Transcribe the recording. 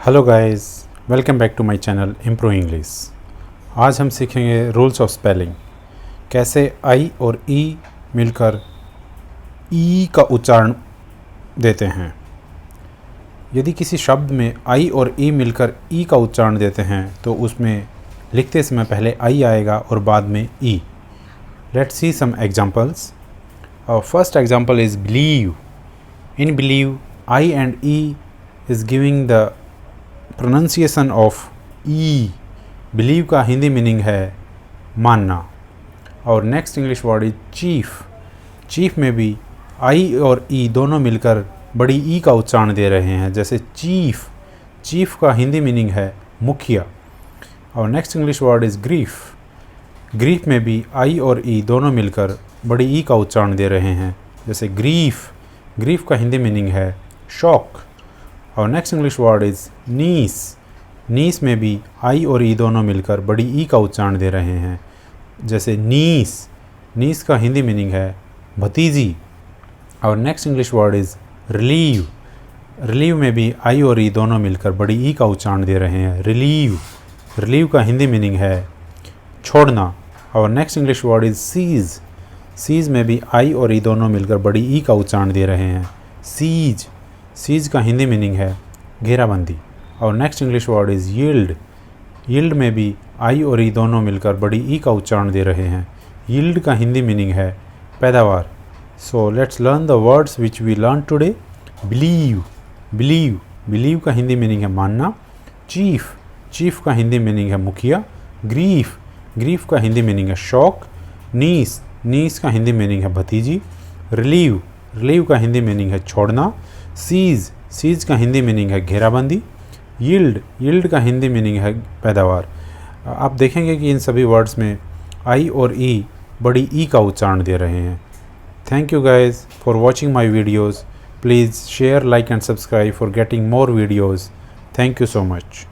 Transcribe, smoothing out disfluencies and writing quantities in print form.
Hello guys, welcome back to my channel improve English. आज हम सीखेंगे रूल्स ऑफ स्पेलिंग। कैसे आई और ई मिलकर ई का उच्चारण देते हैं। यदि किसी शब्द में आई और ई मिलकर ई का उच्चारण देते हैं तो उसमें लिखते समय पहले आई आएगा और बाद में ई। Let's see some examples. Our first example is believe. In believe, I and E is giving the pronunciation of E. Believe का हिंदी मीनिंग है मानना। और next English word is chief. Chief में भी आई और ई दोनों मिलकर बड़ी ई का उच्चारण दे रहे हैं, जैसे चीफ। चीफ का हिंदी मीनिंग है मुखिया। और next English word is grief. Grief में भी आई और ई दोनों मिलकर बड़ी ई का उच्चारण दे रहे हैं, जैसे ग्रीफ। ग्रीफ का हिंदी मीनिंग है शॉक। और नेक्स्ट इंग्लिश वर्ड इज नीस। नीस में भी आई और ई दोनों मिलकर बड़ी ई का उच्चारण दे रहे हैं, जैसे नीस। नीस का हिंदी मीनिंग है भतीजी। और next English word is relieve. Relieve में भी आई और ई दोनों मिलकर बड़ी ई का उच्चारण दे रहे हैं, रिलीव। रिलीव का हिंदी मीनिंग है छोड़ना। और next English word is seize. Seize में भी आई और ई दोनों मिलकर बड़ी ई का उच्चारण दे रहे हैं, सीज। सीज का हिंदी मीनिंग है घेराबंदी। और next English word is yield. Yield में भी आई और ई दोनों मिलकर बड़ी ई का उच्चारण दे रहे हैं, यील्ड का हिंदी मीनिंग है पैदावार। So let's learn the words which we learn today. Believe. Believe. Believe का हिंदी मीनिंग है मानना। चीफ। चीफ का हिंदी मीनिंग है मुखिया। ग्रीफ। ग्रीफ का हिंदी मीनिंग है शौक। नीस। नीस का हिंदी मीनिंग है भतीजी। रिलीव। रिलीव का हिंदी मीनिंग है छोड़ना। सीज। सीज का हिंदी मीनिंग है घेराबंदी। यील्ड। यील्ड का हिंदी मीनिंग है पैदावार। आप देखेंगे कि इन सभी वर्ड्स में आई और ई बड़ी ई का उच्चारण दे रहे हैं। Thank you guys for watching my videos. Please share, like and subscribe for getting more videos. Thank you so much.